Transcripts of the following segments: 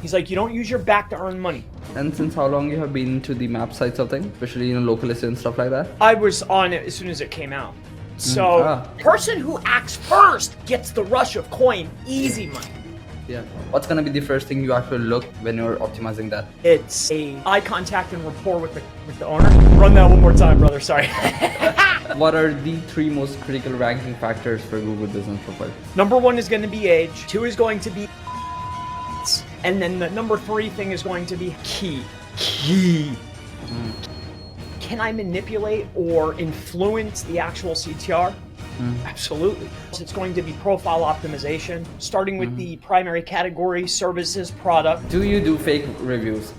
He's like, you don't use your back to earn money. And since how long you have been to the map sites of things, especially local SEO and stuff like that? I was on it as soon as it came out. So person who acts first gets the rush of coin, easy money. Yeah. What's gonna be the first thing you actually look when you're optimizing that? It's a eye contact and rapport with the owner. Run that one more time, brother. Sorry. What are the 3 most critical ranking factors for Google Business Profile? Number 1 is going to be age. 2 is going to be, and then the number 3 thing is going to be key. Can I manipulate or influence the actual CTR? Absolutely. It's going to be profile optimization, starting with the primary category, services, product. Do you do fake reviews?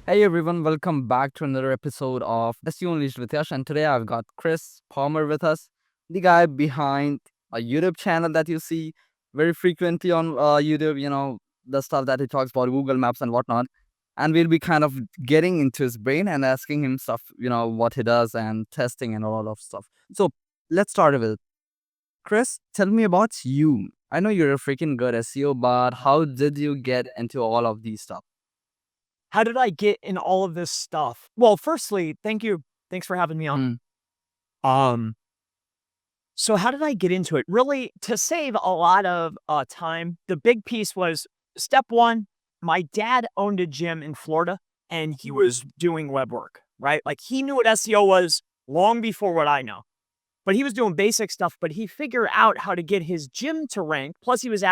Hey everyone, welcome back to another episode of SEO Unleashed with Yash, and today I've got Chris Palmer with us, the guy behind a YouTube channel that you see very frequently on YouTube, the stuff that he talks about, Google Maps and whatnot. And we'll be kind of getting into his brain and asking him stuff, what he does and testing and all of stuff. So let's start with Chris. Tell me about you. I know you're a freaking good SEO, but how did you get into all of these stuff? How did I get in all of this stuff? Well, firstly, thank you. Thanks for having me on. So how did I get into it? Really, to save a lot of time, the big piece was step 1. My dad owned a gym in Florida and he was doing web work, right? Like he knew what SEO was long before what I know, but he was doing basic stuff, but he figured out how to get his gym to rank. Plus he was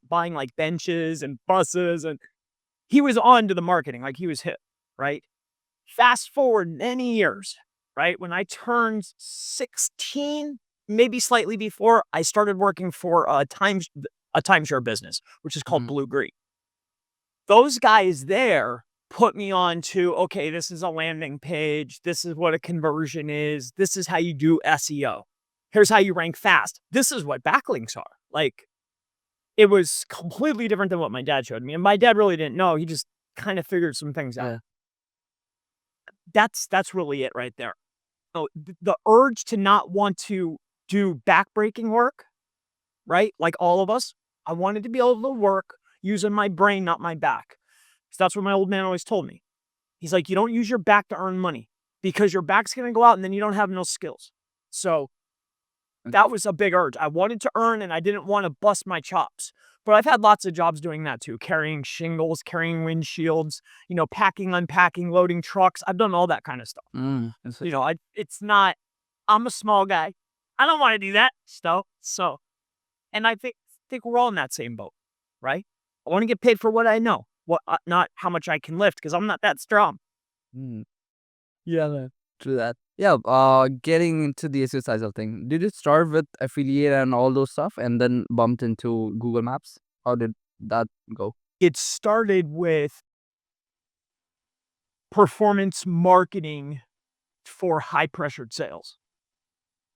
buying like benches and buses and he was on to the marketing, like he was hip, right? Fast forward many years, right? When I turned 16, maybe slightly before, I started working for a timeshare business, which is called Blue Green. Those guys there put me on to, okay, this is a landing page. This is what a conversion is. This is how you do SEO. Here's how you rank fast. This is what backlinks are. Like, it was completely different than what my dad showed me. And my dad really didn't know. He just kind of figured some things out. That's really it right there. So the urge to not want to do backbreaking work, right? Like all of us, I wanted to be able to work using my brain, not my back. So that's what my old man always told me. He's like, you don't use your back to earn money because your back's going to go out and then you don't have no skills. So that was a big urge. I wanted to earn and I didn't want to bust my chops. But I've had lots of jobs doing that too, carrying shingles, carrying windshields, packing, unpacking, loading trucks. I've done all that kind of stuff. It's not, I'm a small guy. I don't want to do that stuff. So, and I think we're all in that same boat, right? I want to get paid for what I know, not how much I can lift, because I'm not that strong. Yeah, man. True that. Yeah, getting into the SEO side of thing. Did you start with affiliate and all those stuff and then bumped into Google Maps? How did that go? It started with performance marketing for high-pressured sales.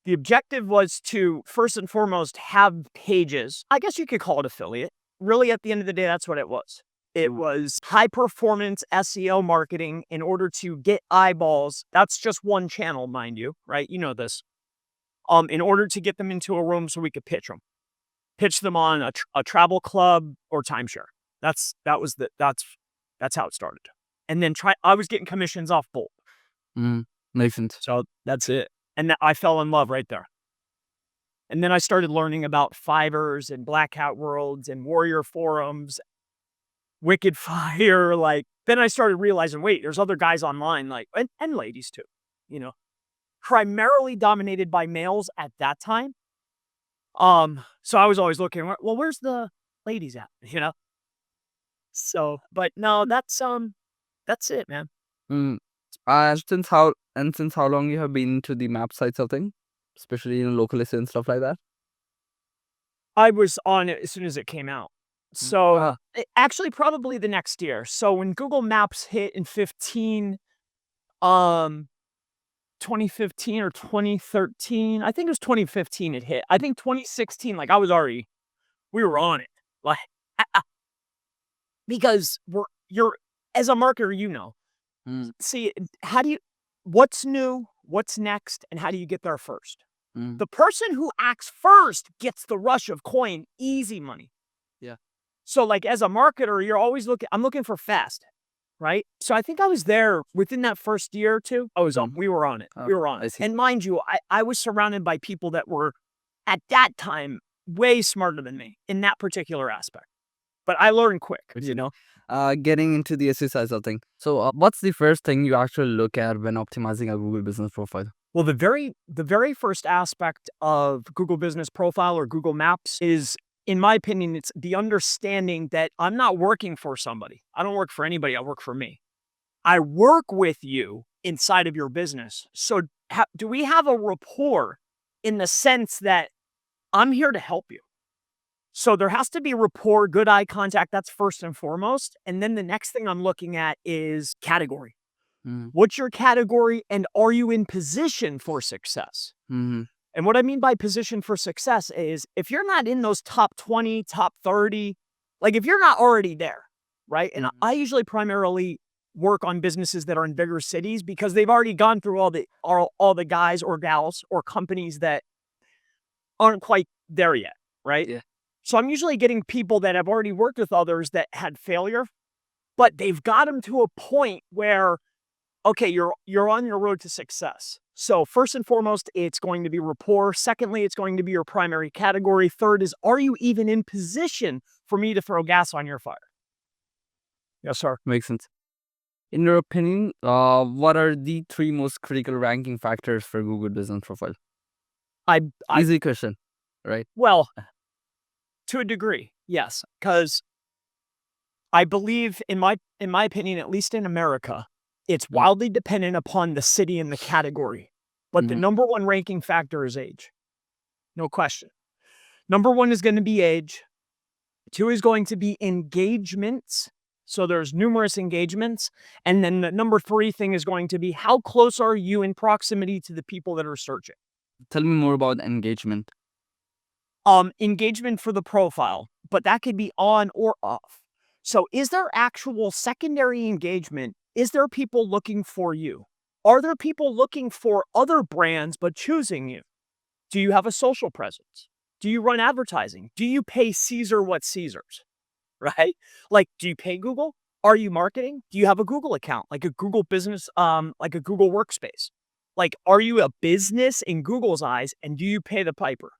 The objective was to, first and foremost, have pages. I guess you could call it affiliate. Really, at the end of the day, that's what it was. It was high-performance SEO marketing in order to get eyeballs. That's just one channel, mind you, right? You know this. In order to get them into a room so we could pitch them. Pitch them on a travel club or timeshare. That's how it started. And then I was getting commissions off both. Makes sense. So that's it. And I fell in love right there. And then I started learning about Fivers and Blackout Worlds and Warrior Forums, Wicked Fire. Then I started realizing, wait, there's other guys online, and ladies too, primarily dominated by males at that time. So I was always looking, well, where's the ladies at, So, but no, that's it, man. Since how long you have been to the map sites of thing, especially local SEO and stuff like that? I was on it as soon as it came out. So actually probably the next year. So when Google Maps hit in 2015 or 2013, I think it was 2015 it hit. I think 2016, we were on it. Because you're as a marketer, see, what's new, what's next, and how do you get there first? The person who acts first gets the rush of coin, easy money. Yeah. So like as a marketer, you're always I'm looking for fast, right? So I think I was there within that first year or two. We were on it. Oh, We were on I it. see. And mind you, I was surrounded by people that were at that time way smarter than me in that particular aspect. But I learned quick. Getting into the SEO side of thing. So, what's the first thing you actually look at when optimizing a Google Business Profile? Well, the very first aspect of Google Business Profile or Google Maps is, in my opinion, it's the understanding that I'm not working for somebody. I don't work for anybody. I work for me. I work with you inside of your business. So do we have a rapport in the sense that I'm here to help you? So there has to be rapport, good eye contact. That's first and foremost. And then the next thing I'm looking at is category. Mm, What's your category and are you in position for success? mhm, And what I mean by position for success is if you're not in those top 20, top 30, like if you're not already there, right? And mhm. I usually primarily work on businesses that are in bigger cities because they've already gone through all the guys or gals or companies that aren't quite there yet, right? Yeah. So I'm usually getting people that have already worked with others that had failure, but they've got them to a point where okay, you're on your road to success. So first and foremost, it's going to be rapport. Secondly, it's going to be your primary category. Third is, are you even in position for me to throw gas on your fire? Yes, sir. Makes sense. In your opinion, what are the three most critical ranking factors for Google Business Profile? I, I, Easy question, right? well, to a degree, yes, because I believe, in my opinion, at least in America, it's Mm, wildly dependent upon the city and the category. But the mhm. number one ranking factor is age, no question. Number one is going to be age. Two is going to be engagements. So there's numerous engagements. And then the number three thing is going to be how close are you in proximity to the people that are searching? Tell me more about engagement. Engagement for the profile, but that could be on or off. So is there actual secondary engagement? Is there people looking for you? Are there people looking for other brands but choosing you? Do you have a social presence? Do you run advertising? Do you pay Caesar what Caesar's? Right? Like, do you pay Google? Are you marketing? Do you have a Google account, like a Google business, like a Google workspace? Like, are you a business in Google's eyes and do you pay the piper?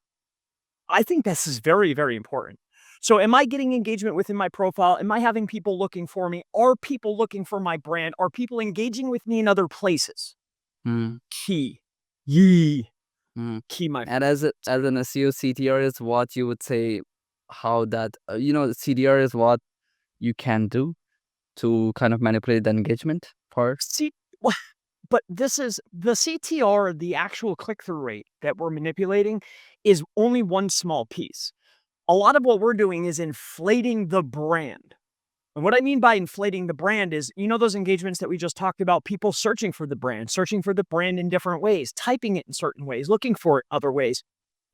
I think this is very, very important. So, am I getting engagement within my profile? Am I having people looking for me? Are people looking for my brand? Are people engaging with me in other places? Mm, Key. Yee. mm. Key, my And friend. as an SEO, CTR is what you would say how that CTR is what you can do to kind of manipulate the engagement part. See, but this is the CTR, the actual click through rate that we're manipulating is only one small piece. A lot of what we're doing is inflating the brand. And what I mean by inflating the brand is, those engagements that we just talked about, people searching for the brand in different ways, typing it in certain ways, looking for it other ways,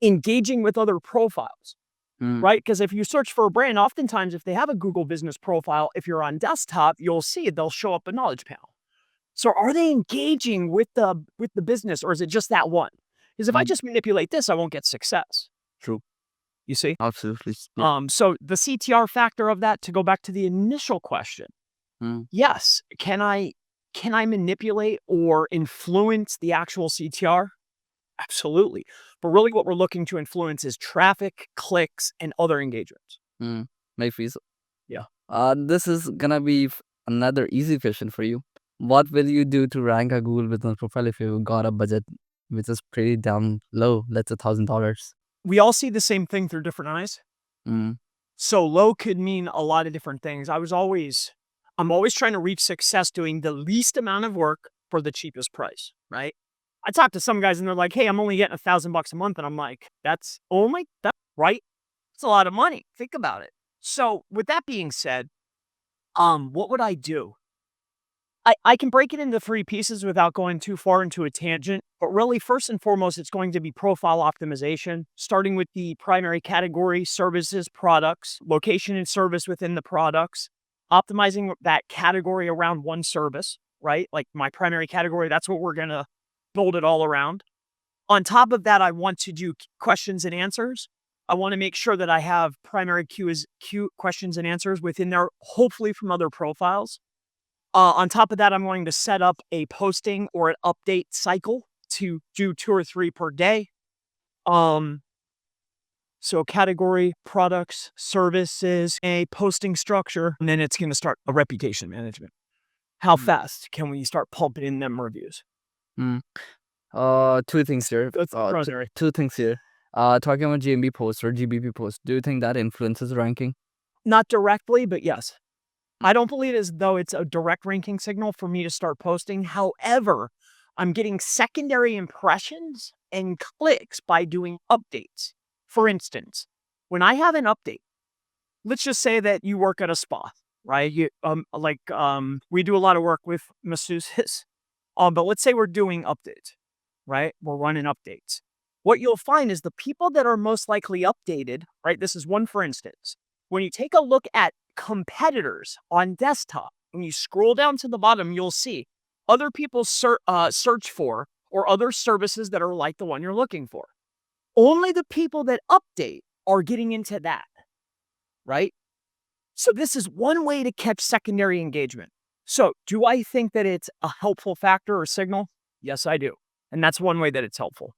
engaging with other profiles, Mm, right? Because if you search for a brand, oftentimes if they have a Google business profile, if you're on desktop, you'll see they'll show up a knowledge panel. So are they engaging with the business or is it just that one? Because if I mm. just manipulate this, I won't get success. True. You see? Absolutely. Yeah. So the CTR factor of that, to go back to the initial question, Mm, yes, can I manipulate or influence the actual CTR? Absolutely. But really what we're looking to influence is traffic, clicks, and other engagements. mm. Maybe so. Yeah. This is gonna be another easy question for you. What will you do to rank a Google Business Profile if you got a budget which is pretty down low, let's say $1,000? We all see the same thing through different eyes. Mm, So low could mean a lot of different things. I'm always trying to reach success doing the least amount of work for the cheapest price, right? I talk to some guys and they're like, "Hey, I'm only getting $1,000 a month." And I'm like, that right? It's a lot of money. Think about it. So with that being said, what would I do? I can break it into three pieces without going too far into a tangent, but really, first and foremost, it's going to be profile optimization, starting with the primary category, services, products, location and service within the products, optimizing that category around one service, right? Like my primary category, that's what we're going to build it all around. On top of that, I want to do questions and answers. I want to make sure that I have primary Q questions and answers within there, hopefully from other profiles. On top of that, I'm going to set up a posting or an update cycle to do 2 or 3 per day. So category, products, services, a posting structure, and then it's going to start a reputation management. How fast can we start pumping in them reviews? Two things here. That's primary. Two things here. Talking about GMB posts or GBP posts, do you think that influences ranking? Not directly, but yes. I don't believe as though it's a direct ranking signal for me to start posting. However, I'm getting secondary impressions and clicks by doing updates. For instance, when I have an update, let's just say that you work at a spa, right? We do a lot of work with masseuses. But let's say we're doing updates, right? We're running updates. What you'll find is the people that are most likely updated, right? This is one for instance. When you take a look at competitors on desktop, when you scroll down to the bottom, you'll see other people search for or other services that are like the one you're looking for. Only the people that update are getting into that, right? So this is one way to catch secondary engagement. So do I think that it's a helpful factor or signal? Yes, I do. And that's one way that it's helpful.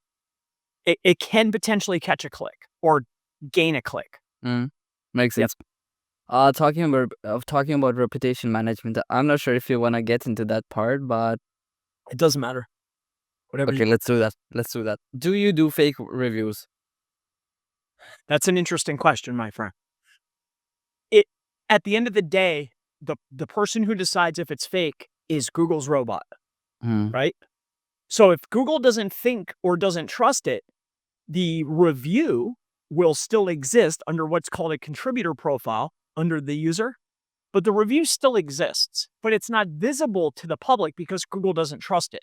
It can potentially catch a click or gain a click. Makes sense. Talking about reputation management, I'm not sure if you want to get into that part, but it doesn't matter. Whatever. Okay, let's do that. Do you do fake reviews? That's an interesting question, my friend. At the end of the day, the person who decides if it's fake is Google's robot, right? So if Google doesn't think or doesn't trust it, the review will still exist under what's called a contributor profile under the user, but the review still exists, but it's not visible to the public because Google doesn't trust it.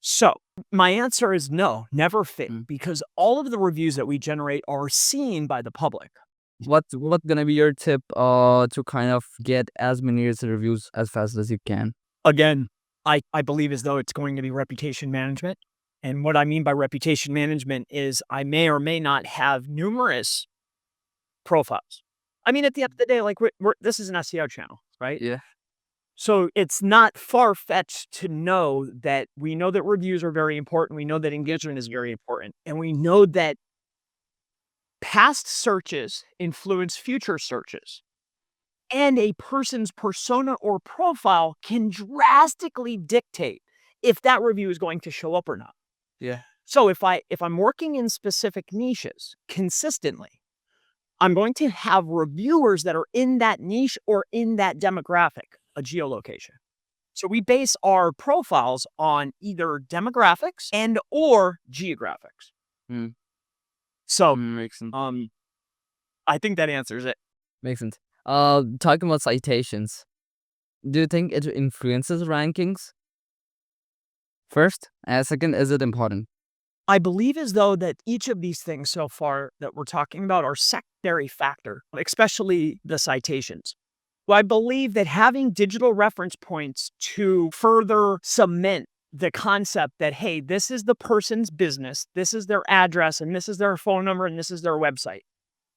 So my answer is no, never fake, because all of the reviews that we generate are seen by the public. What's gonna be your tip to kind of get as many reviews as fast as you can? Again, I believe as though it's going to be reputation management. And what I mean by reputation management is I may or may not have numerous profiles. I mean, at the end of the day, like this is an SEO channel, right? Yeah. So it's not far-fetched to know that we know that reviews are very important. We know that engagement is very important. And we know that past searches influence future searches. And a person's persona or profile can drastically dictate if that review is going to show up or not. Yeah. So if I'm working in specific niches consistently, I'm going to have reviewers that are in that niche or in that demographic, a geolocation. So we base our profiles on either demographics and or geographics. So makes sense. I think that answers it. Makes sense. Talking about citations, do you think it influences rankings? First, and second, is it important? I believe as though that each of these things so far that we're talking about are secondary factor, especially the citations. Well, I believe that having digital reference points to further cement the concept that, hey, this is the person's business, this is their address, and this is their phone number, and this is their website.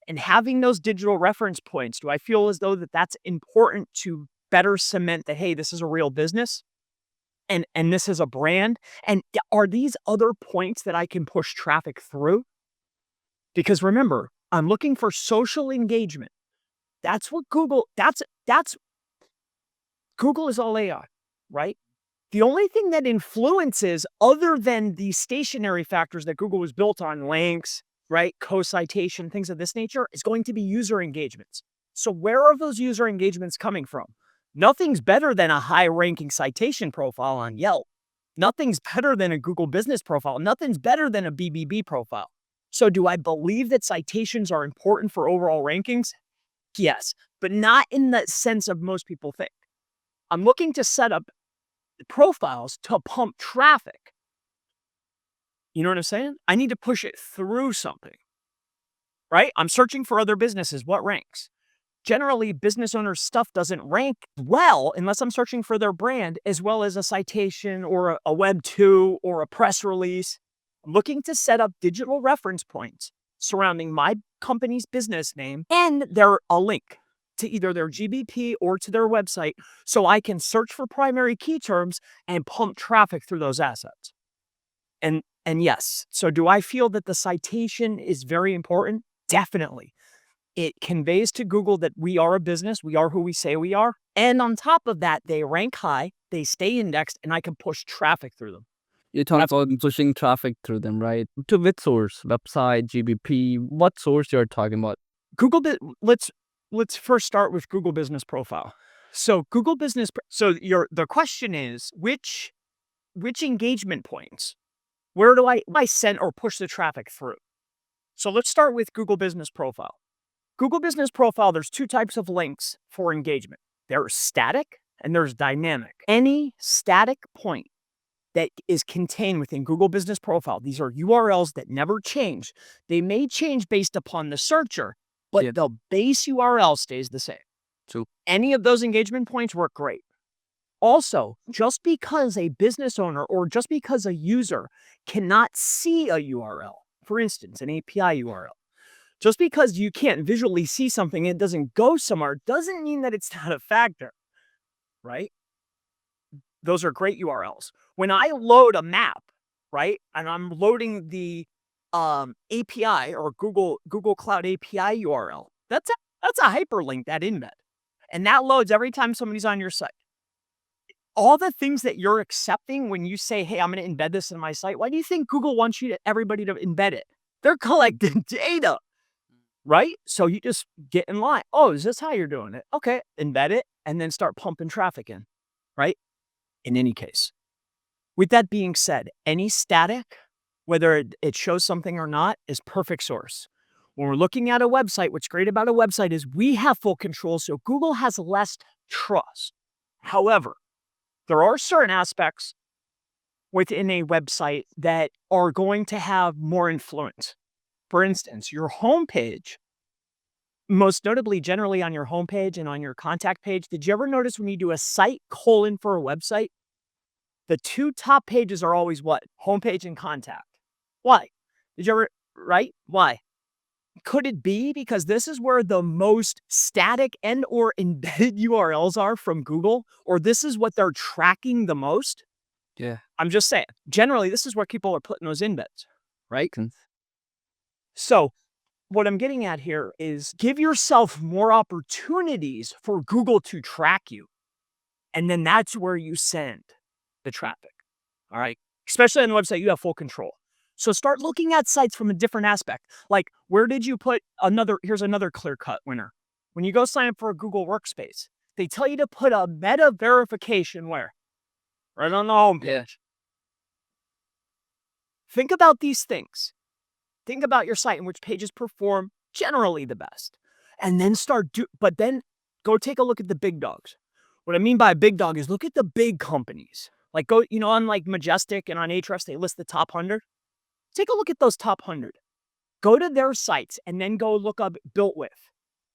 And having those digital reference points, do I feel as though that that's important to better cement that, hey, this is a real business? And this is a brand? And are these other points that I can push traffic through? Because remember, I'm looking for social engagement. That's what Google, that's Google is all AI, right? The only thing that influences other than the stationary factors that Google was built on, links, right, co-citation, things of this nature, is going to be user engagements. So where are those user engagements coming from? Nothing's better than a high-ranking citation profile on Yelp. Nothing's better than a Google Business Profile. Nothing's better than a BBB profile. So do I believe that citations are important for overall rankings? Yes, but not in the sense of most people think. I'm looking to set up profiles to pump traffic. You know what I'm saying? I need to push it through something, right? I'm searching for other businesses. What ranks? Generally, business owners' stuff doesn't rank well unless I'm searching for their brand as well as a citation or a Web 2 or a press release. I'm looking to set up digital reference points surrounding my company's business name and a link to either their GBP or to their website so I can search for primary key terms and pump traffic through those assets. And yes, so do I feel that the citation is very important? Definitely. It conveys to Google that we are a business, we are who we say we are. And on top of that, they rank high, they stay indexed, and I can push traffic through them. You talk That's about pushing traffic through them, right? To which source? Website, GBP? What source you're talking about? let's first start with Google Business Profile. So the question is which engagement points? Where do I send or push the traffic through? So let's start with Google Business Profile. Google Business Profile, there's two types of links for engagement. There's static and there's dynamic. Any static point that is contained within Google Business Profile, these are URLs that never change. They may change based upon the searcher, but the base URL stays the same. True. Any of those engagement points work great. Also, just because a business owner or just because a user cannot see a URL, for instance, an API URL, just because you can't visually see something and it doesn't go somewhere doesn't mean that it's not a factor, right? Those are great URLs. When I load a map, right, and I'm loading the API or Google Cloud API URL, that's a hyperlink, that embed. And that loads every time somebody's on your site. All the things that you're accepting when you say, hey, I'm going to embed this in my site, why do you think Google wants everybody to embed it? They're collecting data, right? So you just get in line. Oh, is this how you're doing it? Okay, embed it and then start pumping traffic in, right? In any case. With that being said, any static, whether it shows something or not, is perfect source. When we're looking at a website, what's great about a website is we have full control, so Google has less trust. However, there are certain aspects within a website that are going to have more influence. For instance, your homepage, most notably generally on your homepage and on your contact page, did you ever notice when you do a site colon for a website, the two top pages are always what? Homepage and contact. Why? Did you ever, right? Why? Could it be because this is where the most static and or embedded URLs are from Google, or this is what they're tracking the most? Yeah. I'm just saying, generally, this is where people are putting those embeds, right? Sense. So what I'm getting at here is give yourself more opportunities for Google to track you. And then that's where you send the traffic, all right? Especially on the website, you have full control. So start looking at sites from a different aspect. Like, where did you put here's another clear-cut winner. When you go sign up for a Google Workspace, they tell you to put a meta verification where? Right on the homepage. Yeah. Think about these things. Think about your site and which pages perform generally the best. And then but then go take a look at the big dogs. What I mean by a big dog is look at the big companies. Like on like Majestic and on Ahrefs, they list the top 100. Take a look at those top 100. Go to their sites and then go look up Built With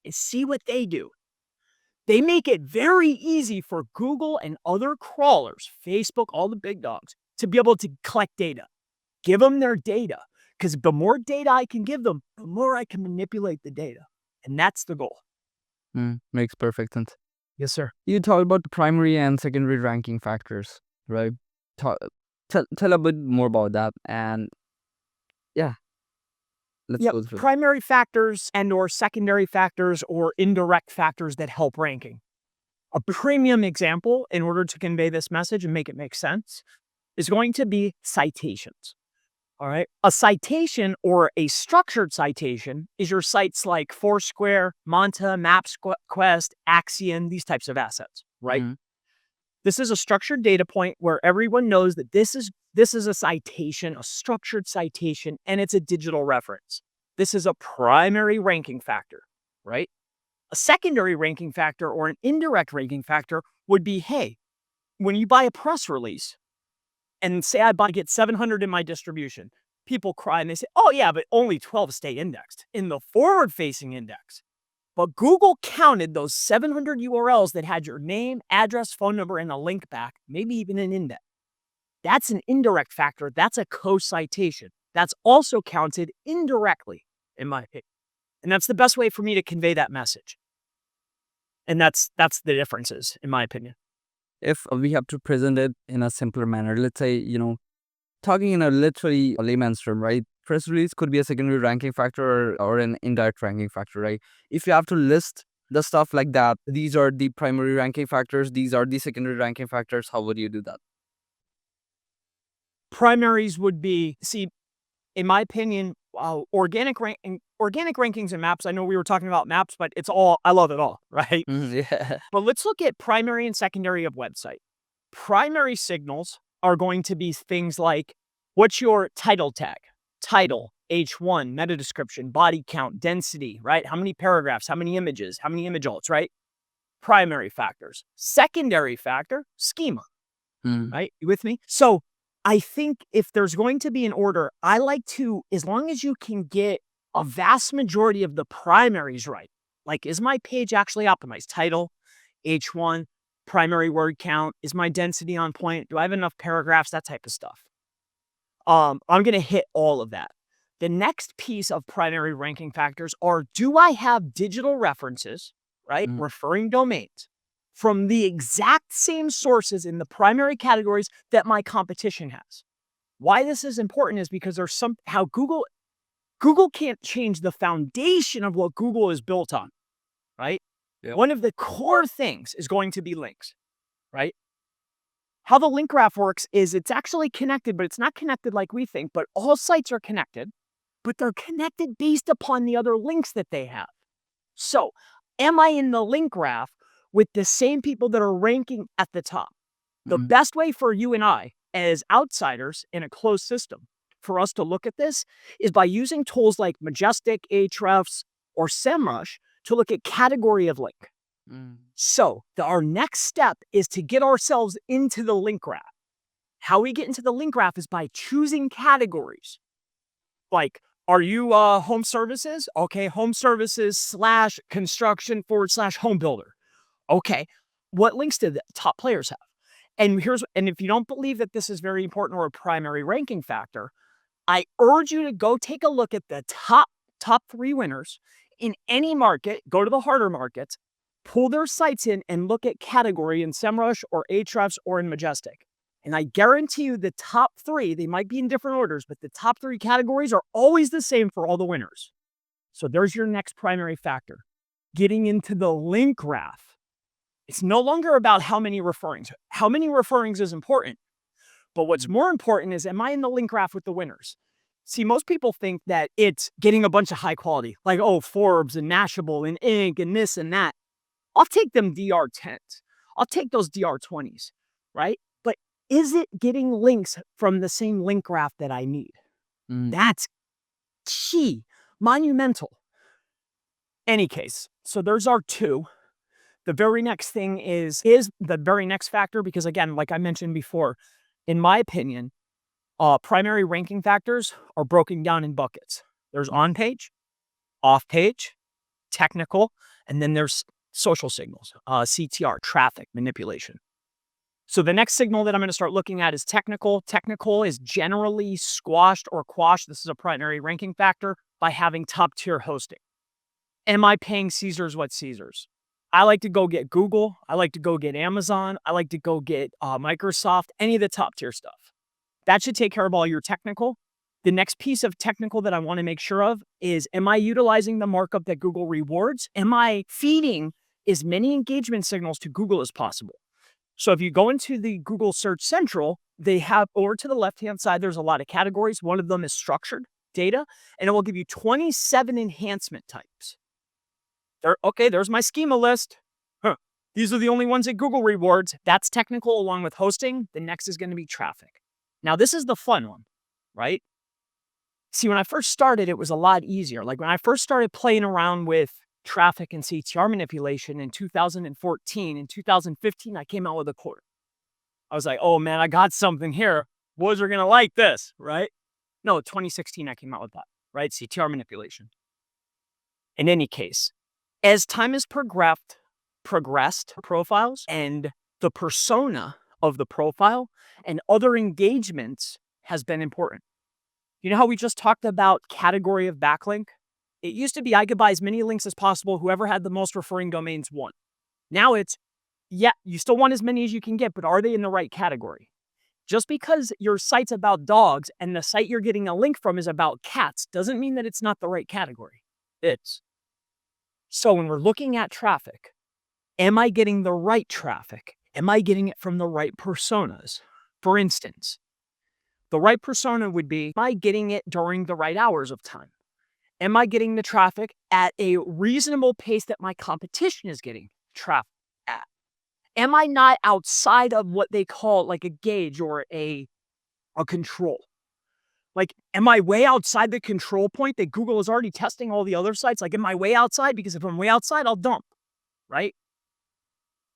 and see what they do. They make it very easy for Google and other crawlers, Facebook, all the big dogs, to be able to collect data. Give them their data, because the more data I can give them, the more I can manipulate the data. And that's the goal. Makes perfect sense. Yes, sir. You talked about the primary and secondary ranking factors, right? Tell a bit more about that. And yeah, let's go through. Primary factors and or secondary factors or indirect factors that help ranking. A premium example, in order to convey this message and make it make sense, is going to be citations. All right. A citation or a structured citation is your sites like Foursquare, Monta, MapQuest, Axion, these types of assets, right? Mm-hmm. This is a structured data point where everyone knows that this is a citation, a structured citation, and it's a digital reference. This is a primary ranking factor, right? A secondary ranking factor or an indirect ranking factor would be, hey, when you buy a press release, and say I get 700 in my distribution, people cry and they say, oh yeah, but only 12 stay indexed in the forward-facing index. But Google counted those 700 URLs that had your name, address, phone number, and a link back, maybe even an index. That's an indirect factor. That's a co-citation. That's also counted indirectly in my opinion. And that's the best way for me to convey that message. And that's the differences, in my opinion. If we have to present it in a simpler manner, let's say, talking in a literally layman's term, right? Press release could be a secondary ranking factor or an indirect ranking factor, right? If you have to list the stuff like that, these are the primary ranking factors, these are the secondary ranking factors, how would you do that? Primaries would be, see, in my opinion, organic rankings and maps. I know we were talking about maps, but I love it all, right? Yeah. But let's look at primary and secondary of website. Primary signals are going to be things like, what's your title tag? Title, H1, meta description, body count, density, right? How many paragraphs, how many images, how many image alts, right? Primary factors. Secondary factor, schema, Mm, right? You with me? So I think if there's going to be an order, I like to, as long as you can get a vast majority of the primaries right, like, is my page actually optimized? Title, H1, primary word count, is my density on point? Do I have enough paragraphs? That type of stuff. I'm going to hit all of that. The next piece of primary ranking factors are, do I have digital references, right? mm, Referring domains from the exact same sources in the primary categories that my competition has. Why this is important is because there's how Google can't change the foundation of what Google is built on, right? yep. One of the core things is going to be links, right? How the link graph works is it's actually connected, but it's not connected like we think, but all sites are connected, but they're connected based upon the other links that they have. So, am I in the link graph with the same people that are ranking at the top? The Mm, best way for you and I, as outsiders in a closed system, for us to look at this is by using tools like Majestic, Ahrefs, or SEMrush to look at category of link. mm, So, our next step is to get ourselves into the link graph. How we get into the link graph is by choosing categories. Like, are you home services? Okay, home services slash construction / home builder. Okay, what links do the top players have? And if you don't believe that this is very important or a primary ranking factor, I urge you to go take a look at the top 3 winners in any market. Go to the harder markets, pull their sites in, and look at category in SEMrush or Ahrefs or in Majestic. And I guarantee you the top 3, they might be in different orders, but the top 3 categories are always the same for all the winners. So there's your next primary factor. Getting into the link graph. It's no longer about how many referrings. How many referrings is important. But what's mm, more important is, am I in the link graph with the winners? See, most people think that it's getting a bunch of high quality, like, oh, Forbes and Mashable and Inc. and this and that. I'll take them DR10s. I'll take those DR20s, right? But is it getting links from the same link graph that I need? mm, That's key, monumental. Any case, so there's our 2. The very next thing is the very next factor, because again, like I mentioned before, in my opinion, primary ranking factors are broken down in buckets. There's mm, on page, off page, technical, and then there's social signals, CTR, traffic manipulation. So the next signal that I'm going to start looking at is technical. Technical is generally squashed or quashed. This is a primary ranking factor by having top tier hosting. Am I paying Caesars what Caesars? I like to go get Google. I like to go get Amazon. I like to go get Microsoft, any of the top tier stuff. That should take care of all your technical. The next piece of technical that I want to make sure of is, am I utilizing the markup that Google rewards? Am I feeding as many engagement signals to Google as possible? So if you go into the Google Search Central, they have, over to the left-hand side, there's a lot of categories. One of them is structured data, and it will give you 27 enhancement types. There's my schema list. Huh. These are the only ones that Google rewards. That's technical along with hosting. The next is going to be traffic. Now, this is the fun one, right? See, when I first started, it was a lot easier. Like when I first started playing around with traffic and CTR manipulation in 2014, in 2015, I came out with a quarter. I was like, oh man, I got something here. Boys are going to like this, right? No, 2016, I came out with that, right? CTR manipulation. In any case, as time has progressed profiles and the persona of the profile and other engagements has been important. You know how we just talked about category of backlink? It used to be I could buy as many links as possible. Whoever had the most referring domains won. Now it's, yeah, you still want as many as you can get, but are they in the right category? Just because your site's about dogs and the site you're getting a link from is about cats doesn't mean that it's not the right category. It's. So when we're looking at traffic, am I getting the right traffic? Am I getting it from the right personas? For instance, the right persona would be, am I getting it during the right hours of time? Am I getting the traffic at a reasonable pace that my competition is getting traffic at? Am I not outside of what they call like a gauge or a control? Like, am I way outside the control point that Google is already testing all the other sites? Like, am I way outside? Because if I'm way outside, I'll dump, right?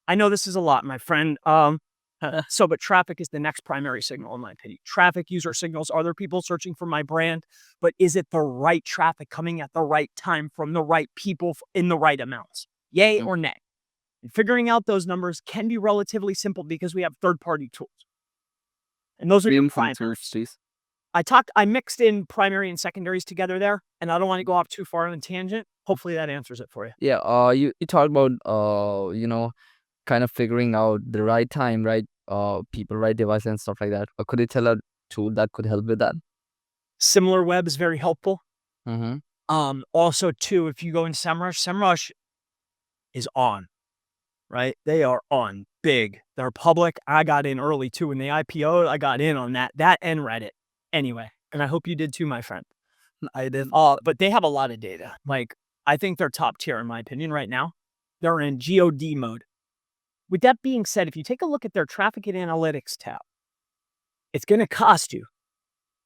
I know this is a lot, my friend. But traffic is the next primary signal, in my opinion. Traffic user signals, are there people searching for my brand? But is it the right traffic coming at the right time from the right people in the right amounts? Yay or nay? And figuring out those numbers can be relatively simple because we have third-party tools. And those are fine. I mixed in primary and secondaries together there, and I don't want to go off too far on a tangent. Hopefully that answers it for you. Yeah, you talked about kind of figuring out the right time, right people, right device and stuff like that. Or could you tell a tool that could help with that? Similar Web is very helpful. Mm-hmm. Also too, if you go in SEMrush is on, right? They are on big. They're public. I got in early too. When they IPO'd, I got in on that and Reddit. Anyway, and I hope you did too, my friend. I did. But they have a lot of data. Like, I think they're top tier in my opinion right now. They're in GOD mode. With that being said, if you take a look at their traffic and analytics tab, it's going to cost you,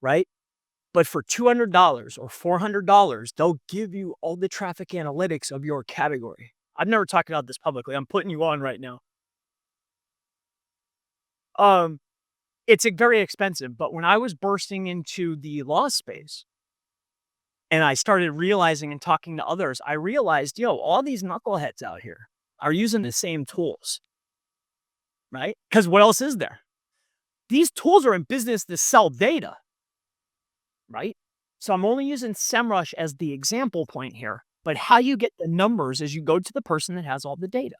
right? But for $200 or $400, they'll give you all the traffic analytics of your category. I've never talked about this publicly. I'm putting you on right now. It's very expensive, but when I was bursting into the law space and I started realizing and talking to others, I realized, all these knuckleheads out here are using the same tools, right? Because what else is there? These tools are in business to sell data, right? So I'm only using SEMrush as the example point here, but how you get the numbers is you go to the person that has all the data.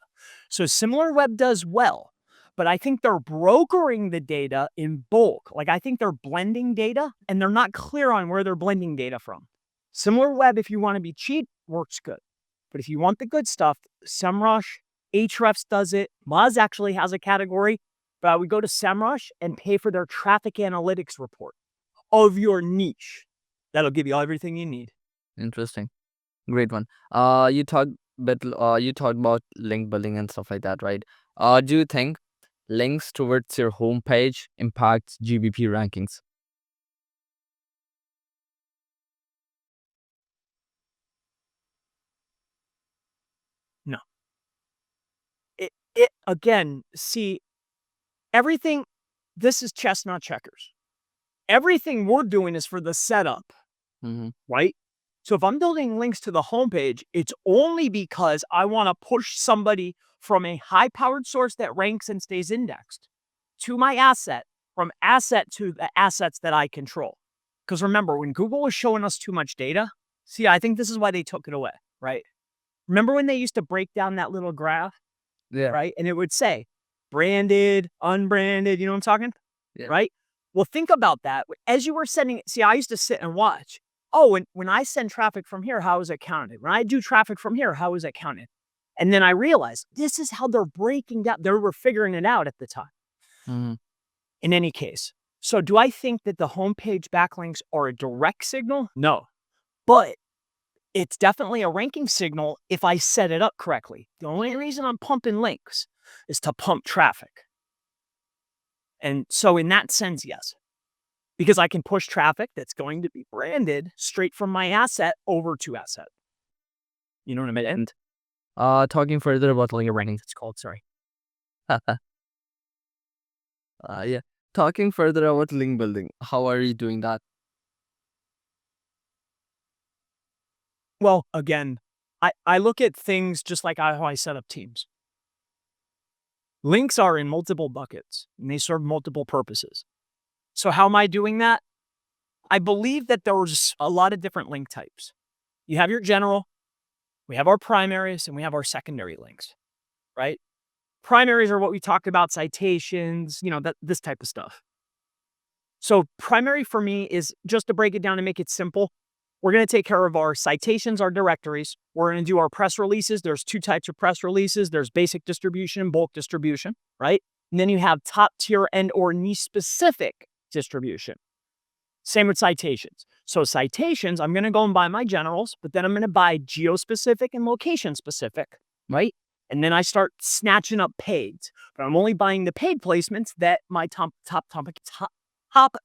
So SimilarWeb does well, but I think they're brokering the data in bulk. Like, I think they're blending data and they're not clear on where they're blending data from. SimilarWeb, if you want to be cheap, works good. But if you want the good stuff, SEMrush, Ahrefs does it. Moz actually has a category, but I would go to SEMrush and pay for their traffic analytics report of your niche. That'll give you everything you need. Interesting. Great one. You talked about link building and stuff like that, right? Do you think links towards your homepage impacts GBP rankings? No. Again, see, everything, this is chess, not checkers. Everything we're doing is for the setup, right? So if I'm building links to the homepage, it's only because I want to push somebody from a high-powered source that ranks and stays indexed to my asset, from asset to the assets that I control. Because remember, when Google was showing us too much data, see, I think this is why they took it away, right? Remember when they used to break down that little graph? Yeah. Right? And it would say branded, unbranded, you know what I'm talking? Yeah. Right? Well, think about that. As you were sending it, see, I used to sit and watch. Oh, when I send traffic from here, how is it counted? When I do traffic from here, how is it counted? And then I realized this is how they're breaking down. They were figuring it out at the time. In any case, so do I think that the homepage backlinks are a direct signal? No. But it's definitely a ranking signal if I set it up correctly. The only reason I'm pumping links is to pump traffic. And so in that sense, yes. Because I can push traffic that's going to be branded straight from my asset over to asset. You know what I mean? And talking further about your ranking, it's called, sorry. Yeah. Talking further about link building, how are you doing that? Well, again, I look at things just like how I set up teams. Links are in multiple buckets, and they serve multiple purposes. So how am I doing that? I believe that there's a lot of different link types. You have your general, we have our primaries, and we have our secondary links, right? Primaries are what we talked about, citations, this type of stuff. So primary for me is, just to break it down and make it simple, we're going to take care of our citations, our directories. We're going to do our press releases. There's two types of press releases. There's basic distribution and bulk distribution, right? And then you have top tier and or niche specific distribution. Same with citations. So citations, I'm going to go and buy my generals, but then I'm going to buy geo-specific and location-specific, right? And then I start snatching up paids. But I'm only buying the paid placements that my top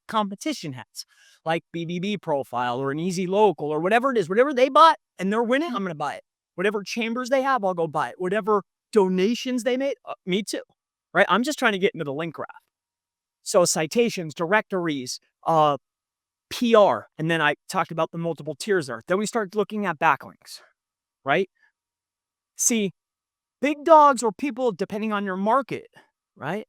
competition has, like BBB Profile or an Easy Local or whatever it is. Whatever they bought and they're winning, I'm going to buy it. Whatever chambers they have, I'll go buy it. Whatever donations they made, me too, right? I'm just trying to get into the link graph. So citations, directories, PR, and then I talked about the multiple tiers there. Then we start looking at backlinks, right? See, big dogs or people, depending on your market, right?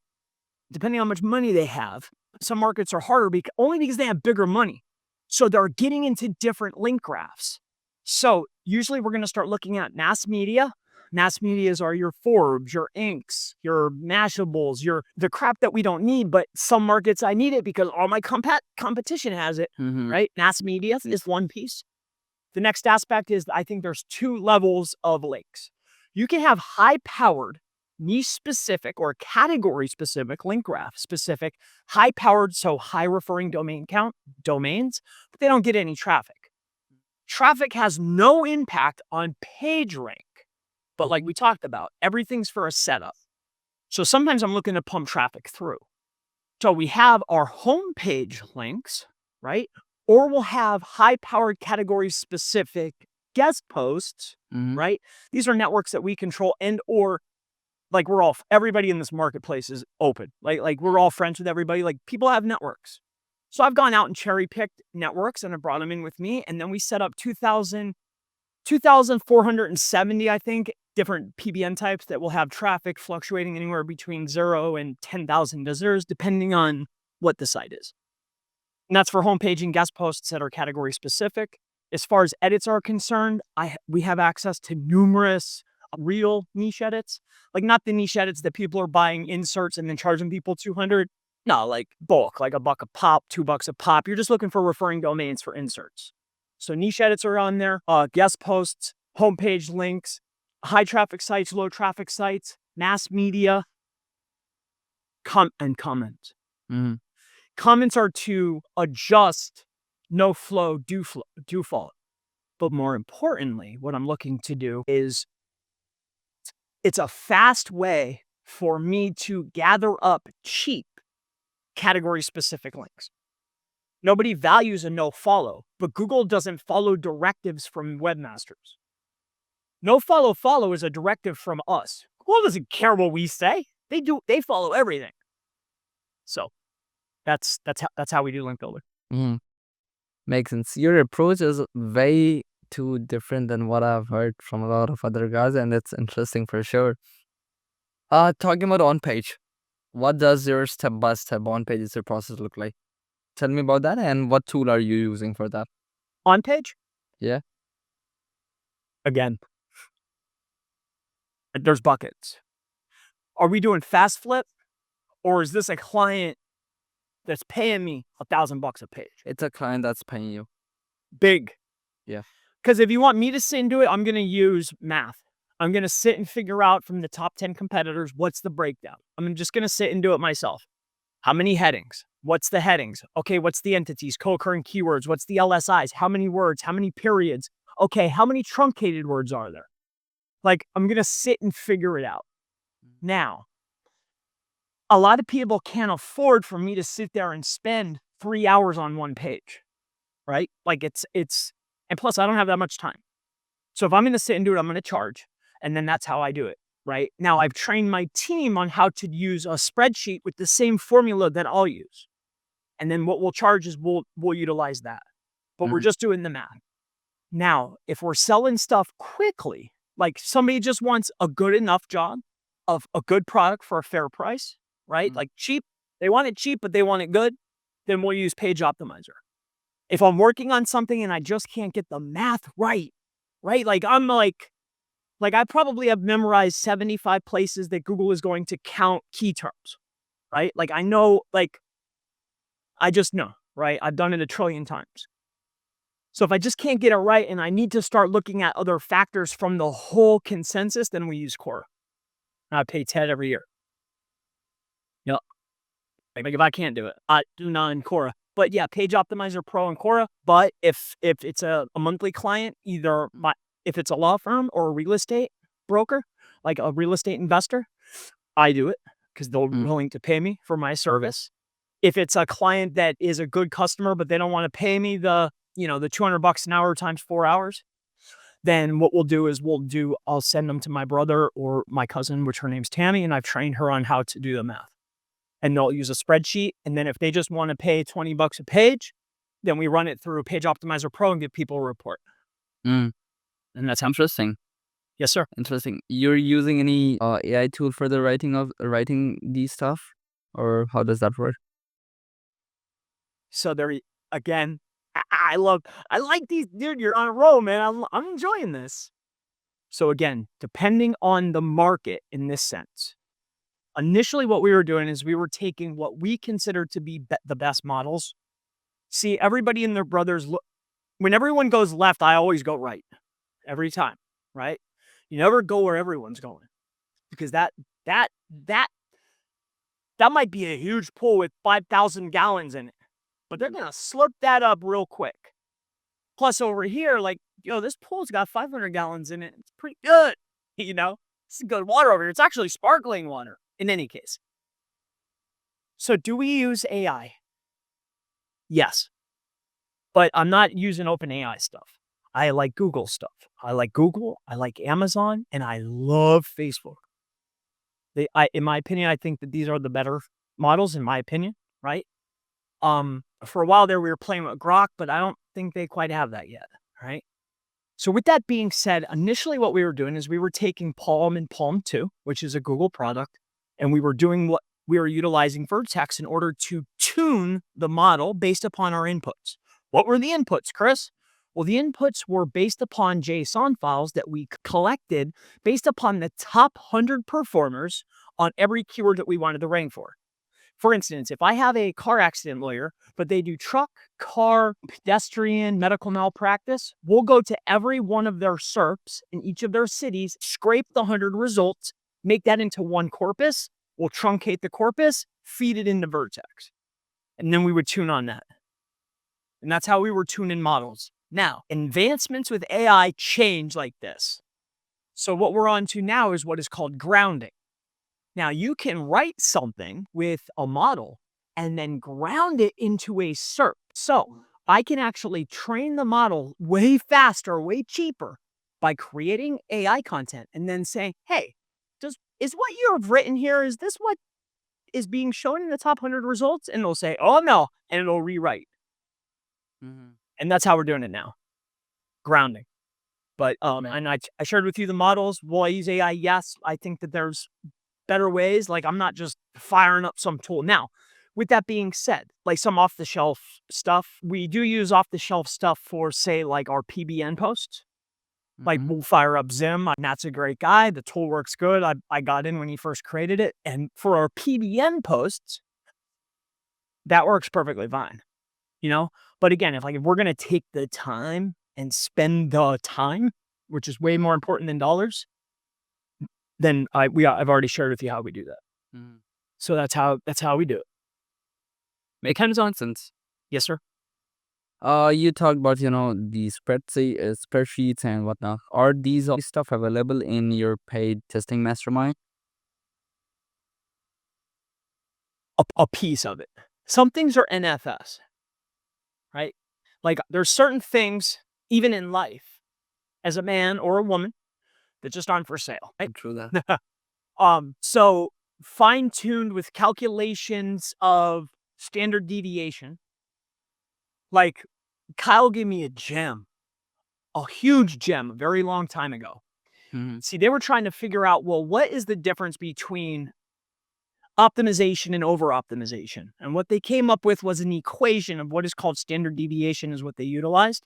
Depending on how much money they have, some markets are harder only because they have bigger money. So they're getting into different link graphs. So usually we're going to start looking at mass media. Mass medias are your Forbes, your Inks, your Mashables, the crap that we don't need, but some markets I need it because all my competition has it, right? Mass media is one piece. The next aspect is, I think there's two levels of links. You can have high-powered, niche-specific or category-specific, link graph-specific, high-powered, so high referring domain count domains, but they don't get any traffic. Traffic has no impact on page rank. But like we talked about, everything's for a setup. So sometimes I'm looking to pump traffic through. So we have our homepage links, right? Or we'll have high-powered category-specific guest posts, right? These are networks that we control, and or like everybody in this marketplace is open. Like we're all friends with everybody. Like people have networks. So I've gone out and cherry-picked networks and I brought them in with me. And then we set up 2,470, I think, different PBN types that will have traffic fluctuating anywhere between 0 and 10,000 visitors, depending on what the site is. And that's for homepage and guest posts that are category specific. As far as edits are concerned, we have access to numerous real niche edits, like not the niche edits that people are buying inserts and then charging people $200. No, like bulk, like $1 a pop, $2 a pop. You're just looking for referring domains for inserts. So niche edits are on there, guest posts, homepage links, high traffic sites, low traffic sites, mass media, and comments. Comments are to adjust no flow, do fault. But more importantly, what I'm looking to do is, it's a fast way for me to gather up cheap category specific links. Nobody values a no follow, but Google doesn't follow directives from webmasters. No follow is a directive from us. Google doesn't care what we say. They follow everything. So that's how we do link builder. Makes sense. Your approach is way too different than what I've heard from a lot of other guys, and it's interesting for sure. Talking about on-page, what does your step-by-step on-page user process look like? Tell me about that, and what tool are you using for that? On page? Yeah. Again, there's buckets. Are we doing fast flip, or is this a client that's paying me $1,000 a page? It's a client that's paying you. Big. Yeah. Because if you want me to sit and do it, I'm going to use math. I'm going to sit and figure out from the top 10 competitors, what's the breakdown? I'm just going to sit and do it myself. How many headings? What's the headings? Okay, what's the entities, co-occurring keywords? What's the LSIs? How many words? How many periods? Okay, how many truncated words are there? Like, I'm going to sit and figure it out. Now, a lot of people can't afford for me to sit there and spend 3 hours on one page, right? Like and plus I don't have that much time. So if I'm going to sit and do it, I'm going to charge. And then that's how I do it, right? Now I've trained my team on how to use a spreadsheet with the same formula that I'll use. And then what we'll charge is we'll utilize that. But we're just doing the math. Now, if we're selling stuff quickly, like somebody just wants a good enough job of a good product for a fair price, right? Like cheap, they want it cheap, but they want it good, then we'll use Page Optimizer. If I'm working on something and I just can't get the math right, right? Like I probably have memorized 75 places that Google is going to count key terms, right? Like I know, like I just know, right? I've done it a trillion times. So if I just can't get it right and I need to start looking at other factors from the whole consensus, then we use Quora. I pay Ted every year. Yep. Like if I can't do it, I do not in Quora. But yeah, Page Optimizer Pro and Quora. But if it's a monthly client, if it's a law firm or a real estate broker, like a real estate investor, I do it because they're willing to pay me for my service. If it's a client that is a good customer, but they don't want to pay me the $200 an hour times 4 hours, then what we'll do is I'll send them to my brother or my cousin, which her name's Tammy, and I've trained her on how to do the math. And they'll use a spreadsheet. And then if they just want to pay $20 a page, then we run it through Page Optimizer Pro and give people a report. Mm. And that's interesting. Yes, sir. Interesting. You're using any AI tool for the writing these stuff, or how does that work? So there, again, I like these, dude. You're on a roll, man. I'm enjoying this. So again, depending on the market in this sense, initially what we were doing is we were taking what we consider to be the best models. See, everybody and their brothers, when everyone goes left, I always go right every time, right? You never go where everyone's going because that might be a huge pool with 5,000 gallons in it, but they're going to slurp that up real quick. Plus over here, like, this pool's got 500 gallons in it. It's pretty good. It's good water over here. It's actually sparkling water in any case. So do we use AI? Yes. But I'm not using OpenAI stuff. I like Google stuff. I like Google, I like Amazon, and I love Facebook. In my opinion, I think that these are the better models, in my opinion, right? For a while there, we were playing with Grok, but I don't think they quite have that yet, right? So with that being said, initially what we were doing is we were taking Palm and Palm 2, which is a Google product, and we were doing what we were utilizing Vertex in order to tune the model based upon our inputs. What were the inputs, Chris? Well, the inputs were based upon JSON files that we collected based upon the top 100 performers on every keyword that we wanted to rank for. For instance, if I have a car accident lawyer, but they do truck, car, pedestrian, medical malpractice, we'll go to every one of their SERPs in each of their cities, scrape the 100 results, make that into one corpus, we'll truncate the corpus, feed it into Vertex. And then we would tune on that. And that's how we were tuning models. Now, advancements with AI change like this. So what we're on to now is what is called grounding. Now, you can write something with a model and then ground it into a SERP. So I can actually train the model way faster, way cheaper by creating AI content and then saying, hey, is what you have written here, is this what is being shown in the top 100 results? And it'll say, oh, no, and it'll rewrite. And that's how we're doing it now, grounding. But and I shared with you the models. Will I use AI? Yes, I think that there's better ways. Like I'm not just firing up some tool. Now, with that being said, like some off-the-shelf stuff, we do use off-the-shelf stuff for, say, like our PBN posts. Like we'll fire up Zim. Matt's a great guy. The tool works good. I got in when he first created it. And for our PBN posts, that works perfectly fine. But again, if we're going to take the time and spend the time, which is way more important than dollars, then I've already shared with you how we do that. So that's how we do it. Make kind of sense. Yes, sir. You talked about the spreadsheets and whatnot. Are these all stuff available in your paid testing mastermind? A piece of it. Some things are NFS, right? Like there's certain things, even in life, as a man or a woman, that just aren't for sale. Right? True that. So fine-tuned with calculations of standard deviation. Like Kyle gave me a gem, a huge gem, a very long time ago. See, they were trying to figure out, well, what is the difference between optimization and over-optimization? And what they came up with was an equation of what is called standard deviation is what they utilized.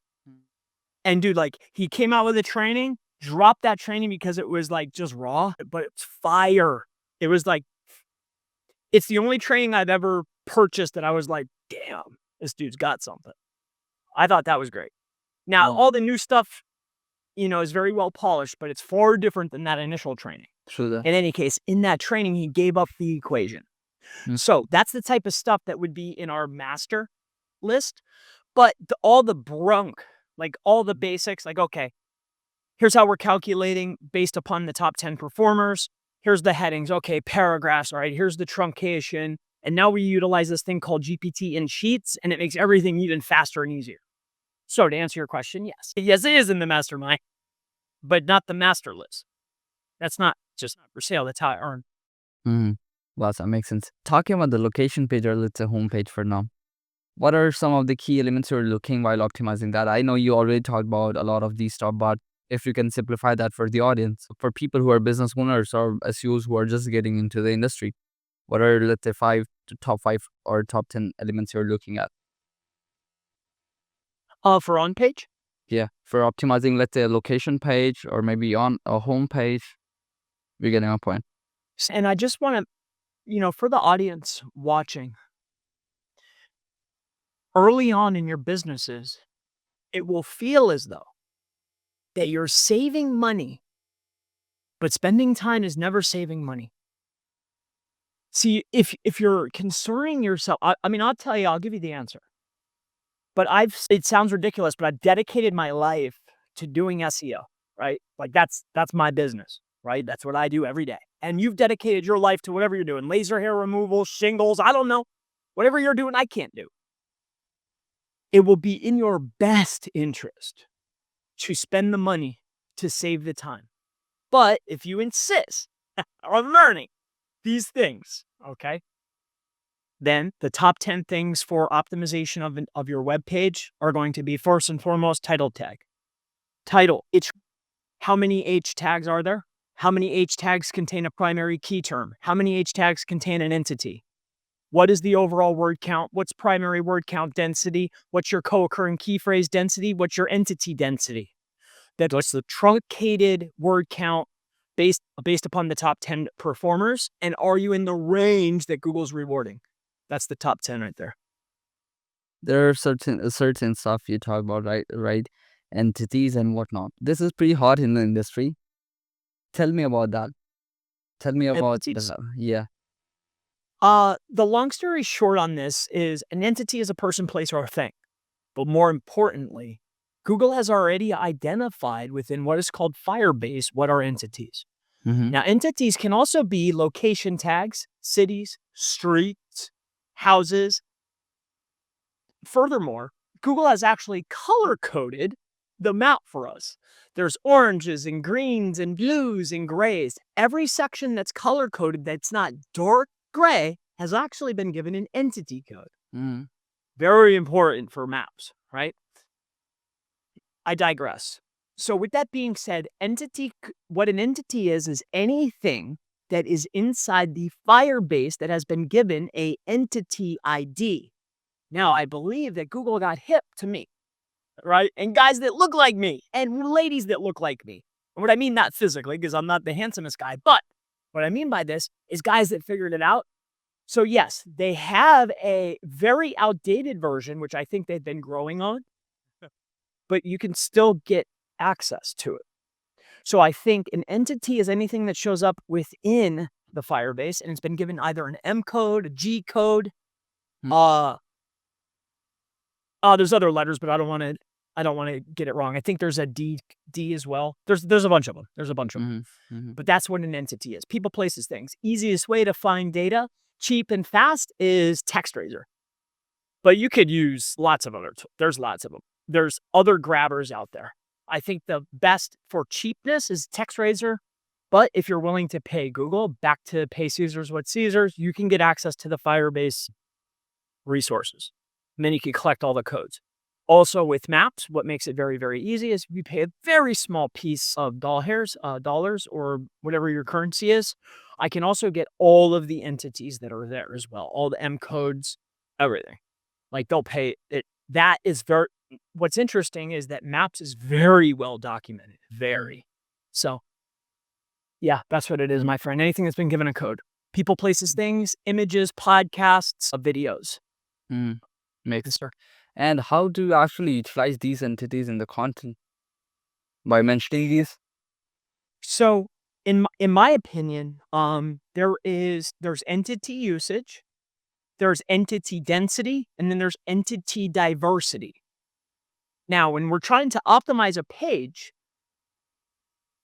And dude, like, he came out with a training, dropped that training because it was like just raw, but it's fire. It was like, it's the only training I've ever purchased that I was like, damn, this dude's got something. I thought that was great. Now, Wow. all the new stuff, is very well polished, but it's far different than that initial training. True that. In any case, in that training, he gave up the equation. Mm. So that's the type of stuff that would be in our master list. But all the brunk, like all the basics, like, okay, here's how we're calculating based upon the top 10 performers. Here's the headings. Okay, paragraphs. All right, here's the truncation. And now we utilize this thing called GPT in Sheets, and it makes everything even faster and easier. So to answer your question, yes. Yes, it is in the mastermind, but not the master list. That's not just not for sale. That's how I earn. Mm. Wow, that makes sense. Talking about the location page, or let's say homepage for now. What are some of the key elements you're looking while optimizing that? I know you already talked about a lot of these stuff, but if you can simplify that for the audience, for people who are business owners or SEOs who are just getting into the industry, what are, let's say, top five or top 10 elements you're looking at? For on page? Yeah, for optimizing, let's say, a location page or maybe on a home page, you're getting a point. And I just want to, for the audience watching, early on in your businesses, it will feel as though that you're saving money, but spending time is never saving money. See, if you're concerning yourself, I mean, I'll tell you, I'll give you the answer. But it sounds ridiculous, but I've dedicated my life to doing SEO, right? Like that's my business, right? That's what I do every day. And you've dedicated your life to whatever you're doing, laser hair removal, shingles, I don't know. Whatever you're doing, I can't do. It will be in your best interest to spend the money to save the time. But if you insist on learning these things, okay, then the top 10 things for optimization of your web page are going to be, first and foremost, title tag. Title, it's how many H tags are there? How many H tags contain a primary key term? How many H tags contain an entity? What is the overall word count? What's primary word count density? What's your co-occurring key phrase density? What's your entity density? What's the truncated word count based upon the top 10 performers? And are you in the range that Google's rewarding? That's the top 10 right there. There are certain stuff you talk about, right? Entities and whatnot. This is pretty hot in the industry. Tell me about that. Tell me about Entities. yeah. The long story short on this is an entity is a person, place, or a thing. But more importantly, Google has already identified within what is called Firebase what are entities. Mm-hmm. Now, entities can also be location tags, cities, streets, houses. Furthermore, Google has actually color-coded the map for us. There's oranges and greens and blues and grays. Every section that's color-coded that's not dark gray has actually been given an entity code. Mm-hmm. Very important for maps, right? I digress. So with that being said, what an entity is anything that is inside the Firebase that has been given a entity ID. Now, I believe that Google got hip to me, right? And guys that look like me and ladies that look like me. And what I mean, not physically, because I'm not the handsomest guy, but what I mean by this is guys that figured it out. So yes, they have a very outdated version, which I think they've been growing on, but you can still get access to it. So I think an entity is anything that shows up within the Firebase, and it's been given either an M code, a G code. There's other letters, but I don't want to get it wrong. I think there's a D as well. There's a bunch of them. Mm-hmm. Mm-hmm. But that's what an entity is. People, places, things. Easiest way to find data, cheap and fast, is TextRaiser. But you could use lots of other tools. There's lots of them. There's other grabbers out there. I think the best for cheapness is TextRaiser. But if you're willing to pay Google, back to pay Caesar's what Caesar's, you can get access to the Firebase resources. And then you can collect all the codes. Also with maps, what makes it very, very easy is you pay a very small piece of dollars, or whatever your currency is. I can also get all of the entities that are there as well. All the M codes, everything. Like they'll pay it. That is what's interesting is that Maps is very well documented, very. So, yeah, that's what it is, my friend. Anything that's been given a code. People, places, things, images, podcasts, videos. Mm, Yes, makes. sir. And how do you actually utilize these entities in the content by mentioning these? So, in my opinion, there's entity usage, there's entity density, and then there's entity diversity. Now, when we're trying to optimize a page,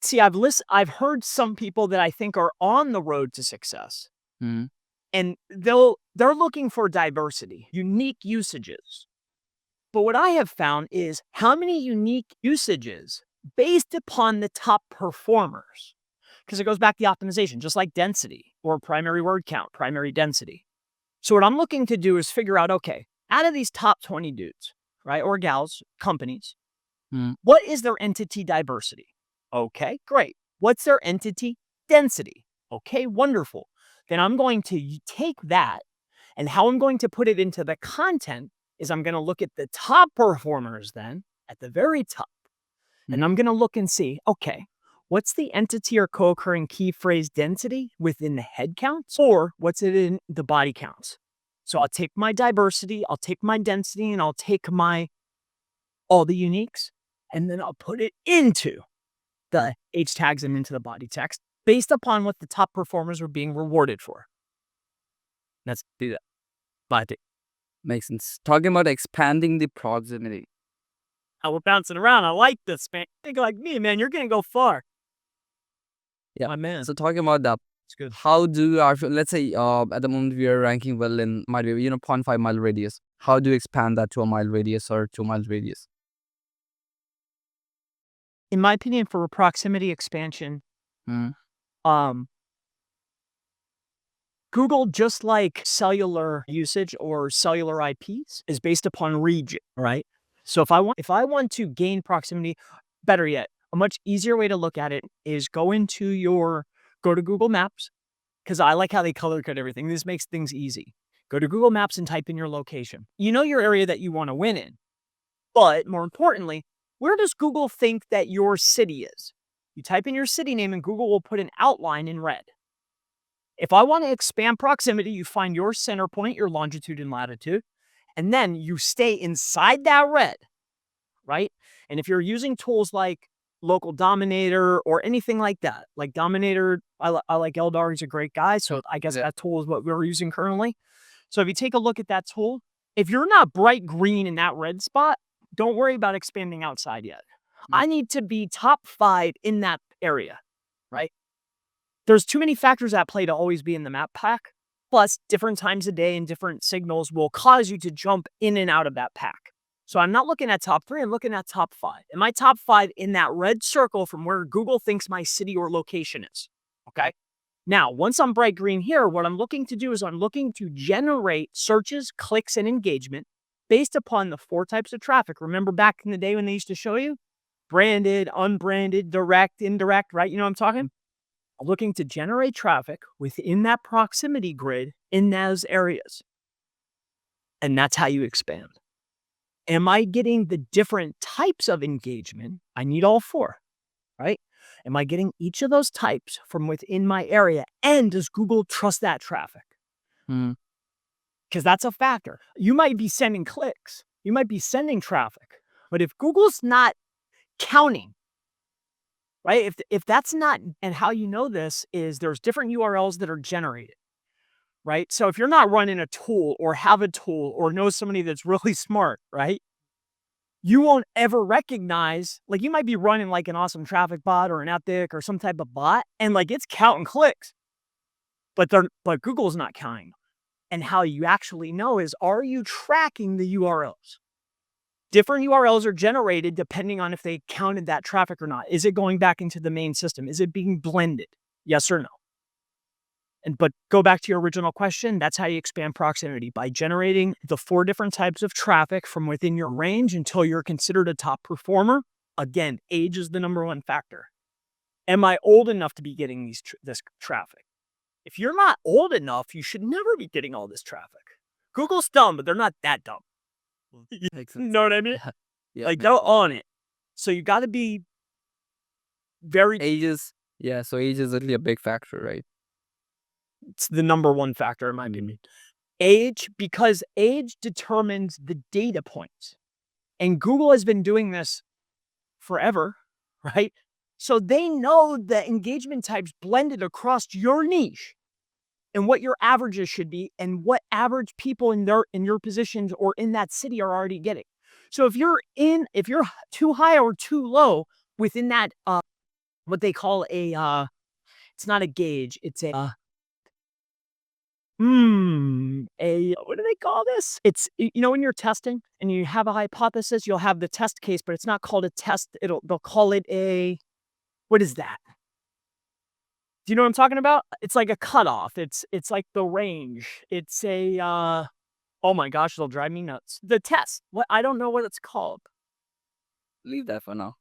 see, I've heard some people that I think are on the road to success, Mm, and they're looking for diversity, unique usages. But what I have found is how many unique usages based upon the top performers. Because it goes back to optimization, just like density or primary word count, primary density. So what I'm looking to do is figure out, okay, out of these top 20 dudes, right, or gals, companies, mm, what is their entity diversity? Okay, great. What's their entity density? Okay, wonderful. Then I'm going to take that, and how I'm going to put it into the content is I'm going to look at the top performers then at the very top. mm, And I'm going to look and see, okay, what's the entity or co-occurring key phrase density within the head counts, or what's it in the body counts? So I'll take my diversity, I'll take my density, and I'll take my all the uniques, and then I'll put it into the H tags and into the body text based upon what the top performers are being rewarded for. Let's do that. Body. makes sense. Talking about expanding the proximity. How we're bouncing around. I like this, man. Think like me, man. You're gonna go far. Yeah. My man. So talking about that, It's good. how do you actually, let's say at the moment we are ranking well in might be 0.5 mile radius. How do you expand that to a mile radius or 2 mile radius? In my opinion, for a proximity expansion, Mm, um, Google, just like cellular usage or cellular IPs, is based upon region, right? So if I want to gain proximity, better yet, a much easier way to look at it is go to Google Maps, because I like how they color code everything. This makes things easy. Go to Google Maps and type in your location. You know your area that you want to win in, but more importantly, where does Google think that your city is? You type in your city name and Google will put an outline in red. If I want to expand proximity, you find your center point, your longitude and latitude, and then you stay inside that red, right? And if you're using tools like Local Dominator or anything like that, like Dominator, I like Eldar, he's a great guy. So I guess yeah. that tool is what we're using currently. So if you take a look at that tool, if you're not bright green in that red spot, don't worry about expanding outside yet. Mm, I need to be top 5 in that area, right? There's too many factors at play to always be in the map pack. Plus, different times of day and different signals will cause you to jump in and out of that pack. So I'm not looking at top 3, I'm looking at top 5. And my top 5 in that red circle from where Google thinks my city or location is. Okay. Now, once I'm bright green here, what I'm looking to do is I'm looking to generate searches, clicks, and engagement based upon the 4 types of traffic. Remember back in the day when they used to show you? Branded, unbranded, direct, indirect, right? You know what I'm talking? Looking to generate traffic within that proximity grid in those areas. And that's how you expand. Am I getting the different types of engagement? I need all 4, right? Am I getting each of those types from within my area? And does Google trust that traffic? mm, Because that's a factor. You might be sending clicks, you might be sending traffic, but if Google's not counting, right? If that's not, and how you know this is there's different URLs that are generated, right? So if you're not running a tool or have a tool or know somebody that's really smart, right? You won't ever recognize, like you might be running like an awesome traffic bot or an Epic or some type of bot, and like it's counting clicks, but Google's not counting. And how you actually know is, are you tracking the URLs? Different URLs are generated depending on if they counted that traffic or not. Is it going back into the main system? Is it being blended? Yes or no? But go back to your original question, that's how you expand proximity, by generating the 4 different types of traffic from within your range until you're considered a top performer. Again, age is the number 1 factor. Am I old enough to be getting this traffic? If you're not old enough, you should never be getting all this traffic. Google's dumb, but they're not that dumb. You makes sense. know what I mean? Yeah. Yeah. Like, they're on it. So you got to be very. Ages. Yeah. So age is really a big factor, right? It's the number one factor in my opinion. Age, because age determines the data points. And Google has been doing this forever, right? So they know the engagement types blended across your niche and what your averages should be and what average people in your positions or in that city are already getting. So if you're too high or too low within that what they call it's not a gauge, it's what do they call this? It's when you're testing and you have a hypothesis, you'll have the test case, but it's not called a test. They'll call it a what is that? Do you know what I'm talking about? It's like a cutoff. It's like the range. It's a oh my gosh, it'll drive me nuts. The test. What I don't know what it's called. Leave that for now.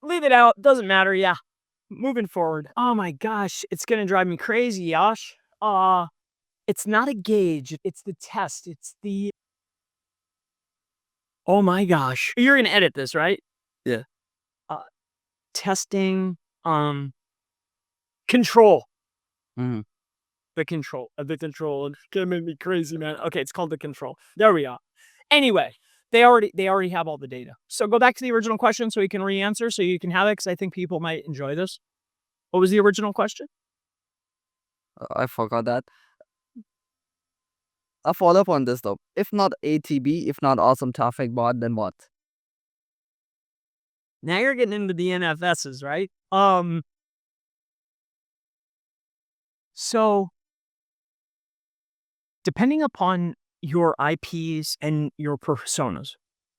Leave it out. Doesn't matter. Yeah. Moving forward. Oh my gosh, it's gonna drive me crazy, Yash. It's not a gauge. It's the test. It's the oh my gosh. You're gonna edit this, right? Yeah. Testing. Control. Mhm. The control. The control. It's gonna make me crazy, man. Okay, it's called the control. There we are. Anyway, they already have all the data. So go back to the original question so you can re-answer so you can have it because I think people might enjoy this. What was the original question? I forgot that. A follow up on this though. If not ATB, if not awesome traffic bot, then what? Now you're getting into the NFSs, right? So depending upon your IPs and your personas,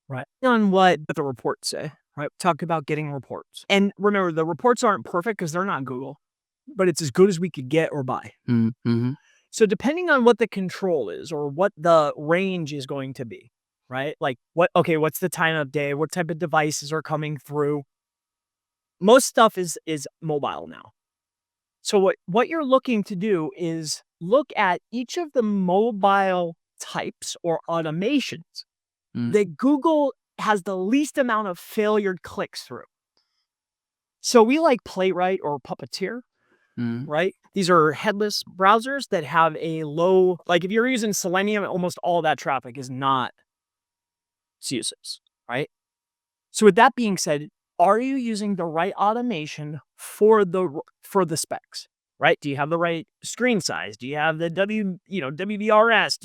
right? On what the reports say, right? Talk about getting reports. And remember, the reports aren't perfect because they're not Google, but it's as good as we could get or buy. Mm-hmm. So depending on what the control is or what the range is going to be, right? Like what's the time of day? What type of devices are coming through? Most stuff is mobile now. So what you're looking to do is look at each of the mobile types or automations that Google has the least amount of failure clicks through. So we like Playwright or Puppeteer, right? These are headless browsers that have a low, like if you're using Selenium, almost all that traffic is not CSS, right? So with that being said, are you using the right automation for the specs, right? Do you have the right screen size? Do you have the WBRS?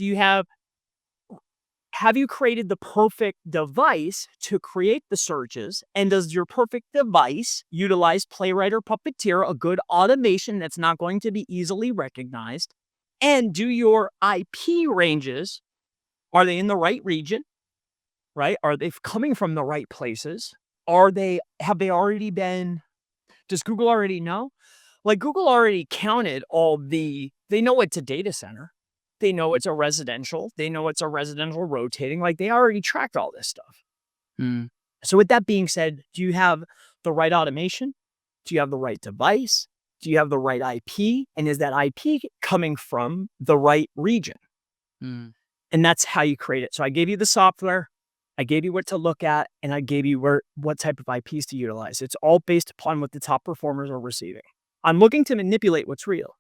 Have you created the perfect device to create the searches? And does your perfect device utilize Playwright or Puppeteer, a good automation that's not going to be easily recognized? And do your IP ranges, are they in the right region, right? Are they coming from the right places? Have they already been, does Google already know? Like Google already counted they know it's a data center. They know it's a residential. They know it's a residential rotating. Like they already tracked all this stuff. So with that being said, do you have the right automation? Do you have the right device? Do you have the right IP? And is that IP coming from the right region? And that's how you create it. So I gave you the software, I gave you what to look at, and I gave you what type of IPs to utilize. It's all based upon what the top performers are receiving. I'm looking to manipulate what's real.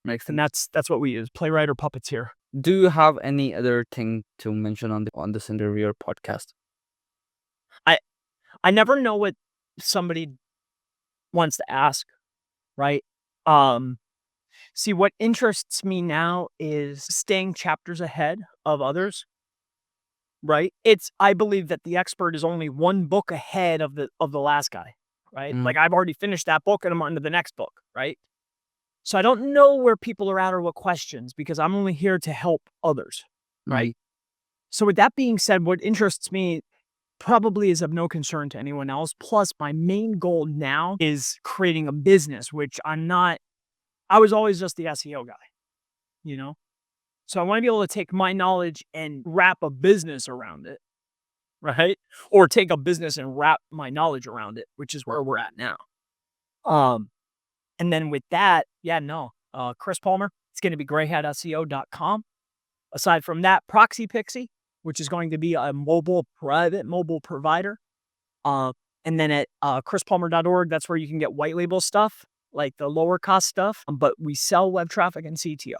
Makes And sense. that's what we use, Playwright or Puppeteer. Do you have any other thing to mention on this interview or podcast? I never know what somebody wants to ask, right? See, what interests me now is staying chapters ahead of others, right? I believe that the expert is only one book ahead of the last guy, right? Like I've already finished that book and I'm on to the next book, right? So I don't know where people are at or what questions because I'm only here to help others, right? So with that being said, what interests me probably is of no concern to anyone else. Plus, my main goal now is creating a business, which I was always just the SEO guy, you know? So I want to be able to take my knowledge and wrap a business around it, right? Or take a business and wrap my knowledge around it, which is where we're at now. And then with that, Chris Palmer, it's going to be greyhatseo.com. Aside from that, Proxy Pixie, which is going to be a private mobile provider. And then at chrispalmer.org, that's where you can get white label stuff, like the lower cost stuff. But we sell web traffic and CTO.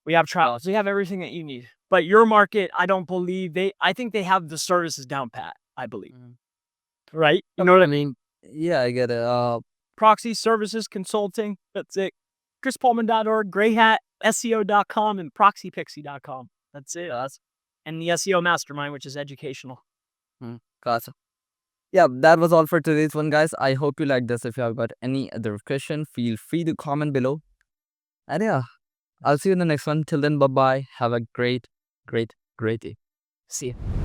We have trials. We have everything that you need. But your market, I don't believe I think they have the services down pat, I believe. Right? You know what I mean? Yeah, I get it. Proxy services, consulting. That's it. chrispalmer.org, grayhat, SEO.com, and proxypixie.com. That's it. And the SEO mastermind, which is educational. Gotcha. Yeah, that was all for today's one, guys. I hope you liked this. If you have got any other question, feel free to comment below. And yeah, I'll see you in the next one. Till then, bye-bye. Have a great day. See you.